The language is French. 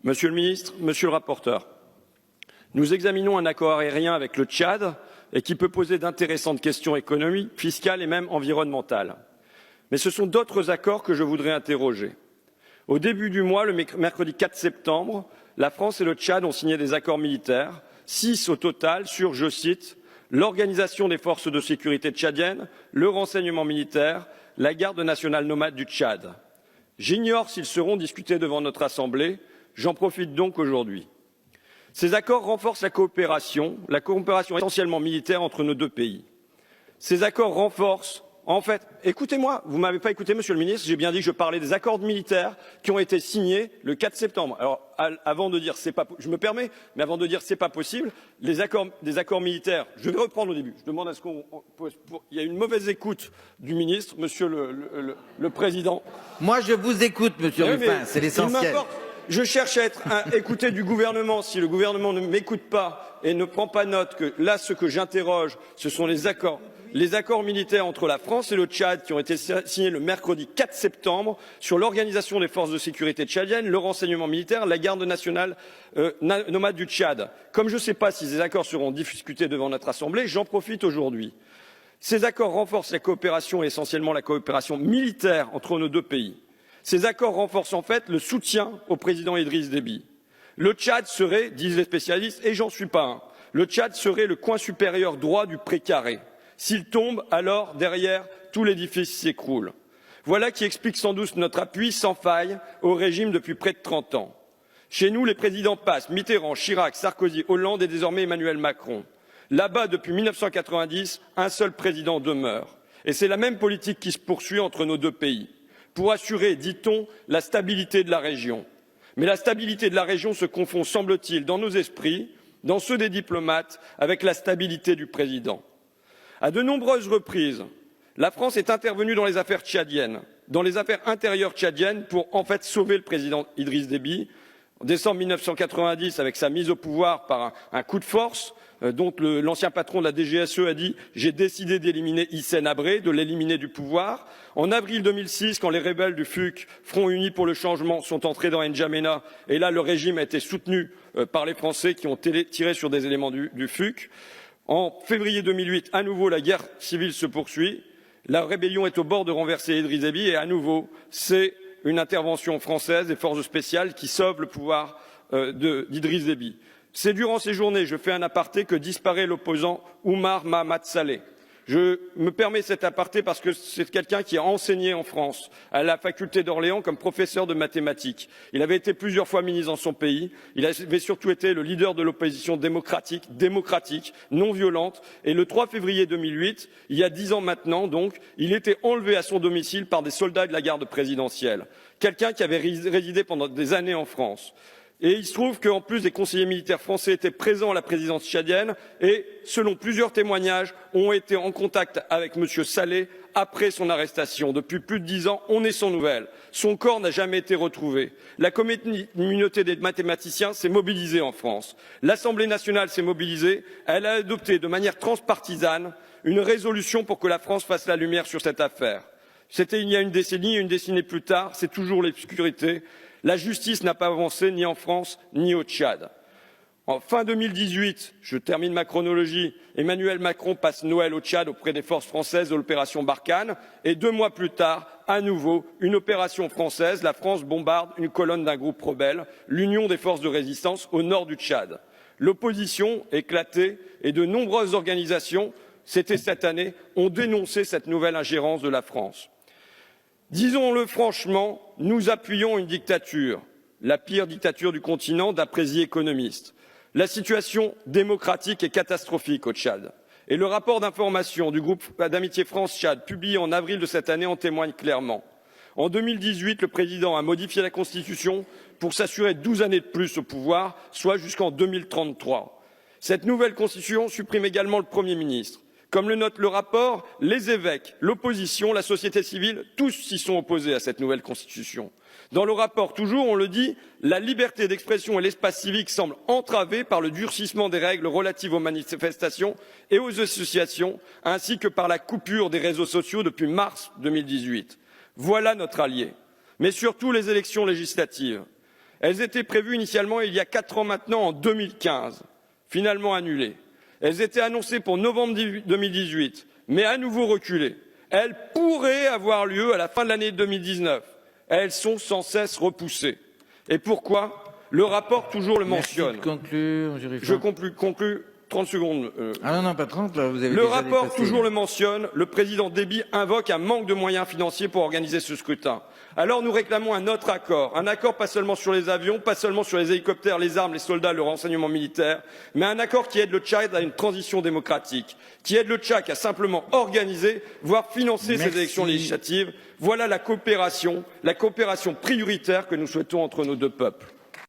Monsieur le ministre, monsieur le rapporteur, nous examinons un accord aérien avec le Tchad et qui peut poser d'intéressantes questions économiques, fiscales et même environnementales. Mais ce sont d'autres accords que je voudrais interroger. Au début du mois, le mercredi 4 septembre, la France et le Tchad ont signé des accords militaires, 6 au total, sur, je cite, l'organisation des forces de sécurité tchadiennes, le renseignement militaire, la garde nationale nomade du Tchad. J'ignore s'ils seront discutés devant notre Assemblée, j'en profite donc aujourd'hui. Ces accords renforcent la coopération essentiellement militaire entre nos deux pays. Ces accords renforcent, en fait, écoutez-moi, vous ne m'avez pas écouté, monsieur le ministre, j'ai bien dit que je parlais des accords militaires qui ont été signés le 4 septembre. Alors, avant de dire c'est pas, je me permets, mais avant de dire c'est pas possible, des accords militaires, je vais reprendre au début. Je demande à ce qu'on, il y a une mauvaise écoute du ministre, monsieur le président. Moi, je vous écoute, monsieur Ruffin, c'est l'essentiel. Je cherche à être écouté du gouvernement. Si le gouvernement ne m'écoute pas et ne prend pas note que là, ce que j'interroge, ce sont les accords militaires entre la France et le Tchad qui ont été signés le mercredi 4 septembre sur l'organisation des forces de sécurité tchadiennes, le renseignement militaire, la garde nationale nomade du Tchad. Comme je ne sais pas si ces accords seront discutés devant notre Assemblée, j'en profite aujourd'hui. Ces accords renforcent la coopération et essentiellement la coopération militaire entre nos deux pays. Ces accords renforcent en fait le soutien au président Idriss Déby. Le Tchad serait, disent les spécialistes, et j'en suis pas un, le Tchad serait le coin supérieur droit du précaré. S'il tombe, alors derrière, tout l'édifice s'écroule. Voilà qui explique sans doute notre appui sans faille au régime depuis près de 30 ans. Chez nous, les présidents passent Mitterrand, Chirac, Sarkozy, Hollande et désormais Emmanuel Macron. Là-bas, depuis 1990, un seul président demeure. Et c'est la même politique qui se poursuit entre nos deux pays, pour assurer, dit-on, la stabilité de la région. Mais la stabilité de la région se confond, semble-t-il, dans nos esprits, dans ceux des diplomates, avec la stabilité du président. À de nombreuses reprises, la France est intervenue dans les affaires tchadiennes, dans les affaires intérieures tchadiennes, pour en fait sauver le président Idriss Déby. En décembre 1990, avec sa mise au pouvoir par un coup de force, dont l'ancien patron de la DGSE a dit « J'ai décidé d'éliminer Hissène Habré, de l'éliminer du pouvoir ». En avril 2006, quand les rebelles du FUC, Front Uni pour le Changement, sont entrés dans N'Djamena, et là le régime a été soutenu par les Français qui ont tiré sur des éléments du FUC. En février 2008, à nouveau, la guerre civile se poursuit. La rébellion est au bord de renverser Idriss Déby et à nouveau, c'est une intervention française des forces spéciales qui sauve le pouvoir d'Idriss Déby. C'est durant ces journées, je fais un aparté, que disparaît l'opposant Oumar Mahamat Saleh. Je me permets cet aparté parce que c'est quelqu'un qui a enseigné en France à la faculté d'Orléans comme professeur de mathématiques. Il avait été plusieurs fois ministre dans son pays. Il avait surtout été le leader de l'opposition démocratique, non violente. Et le 3 février 2008, il y a 10 ans maintenant donc, il était enlevé à son domicile par des soldats de la garde présidentielle. Quelqu'un qui avait résidé pendant des années en France. Et il se trouve qu'en plus, des conseillers militaires français étaient présents à la présidence tchadienne et, selon plusieurs témoignages, ont été en contact avec M. Saleh après son arrestation. Depuis plus de 10 ans, on est sans nouvelles. Son corps n'a jamais été retrouvé. La communauté des mathématiciens s'est mobilisée en France. L'Assemblée nationale s'est mobilisée. Elle a adopté de manière transpartisane une résolution pour que la France fasse la lumière sur cette affaire. C'était il y a une décennie plus tard, c'est toujours l'obscurité. La justice n'a pas avancé ni en France ni au Tchad. En fin 2018, je termine ma chronologie, Emmanuel Macron passe Noël au Tchad auprès des forces françaises de l'opération Barkhane et 2 mois plus tard, à nouveau, une opération française, la France bombarde une colonne d'un groupe rebelle, l'Union des forces de résistance au nord du Tchad. L'opposition éclatée et de nombreuses organisations, c'était cette année, ont dénoncé cette nouvelle ingérence de la France. Disons-le franchement, nous appuyons une dictature, la pire dictature du continent d'après The Economist. La situation démocratique est catastrophique au Tchad. Et le rapport d'information du groupe d'amitié France-Tchad, publié en avril de cette année, en témoigne clairement. En 2018, le président a modifié la Constitution pour s'assurer 12 années de plus au pouvoir, soit jusqu'en 2033. Cette nouvelle Constitution supprime également le Premier ministre. Comme le note le rapport, les évêques, l'opposition, la société civile, tous s'y sont opposés à cette nouvelle constitution. Dans le rapport, toujours, on le dit, la liberté d'expression et l'espace civique semblent entravés par le durcissement des règles relatives aux manifestations et aux associations, ainsi que par la coupure des réseaux sociaux depuis mars 2018. Voilà notre allié. Mais surtout les élections législatives. Elles étaient prévues initialement il y a 4 ans maintenant, en 2015, finalement annulées. Elles étaient annoncées pour novembre 2018, mais à nouveau reculées. Elles pourraient avoir lieu à la fin de l'année 2019. Elles sont sans cesse repoussées. Et pourquoi? Le rapport toujours le mentionne. Merci de conclure, je conclus 30 secondes. Ah non, pas 30, là, vous avez Le déjà rapport dépassé. toujours le mentionne, le président Déby invoque un manque de moyens financiers pour organiser ce scrutin. Alors nous réclamons un autre accord, un accord pas seulement sur les avions, pas seulement sur les hélicoptères, les armes, les soldats, le renseignement militaire, mais un accord qui aide le Tchad à une transition démocratique, qui aide le Tchad à simplement organiser, voire financer ces élections législatives. Voilà la coopération prioritaire que nous souhaitons entre nos deux peuples.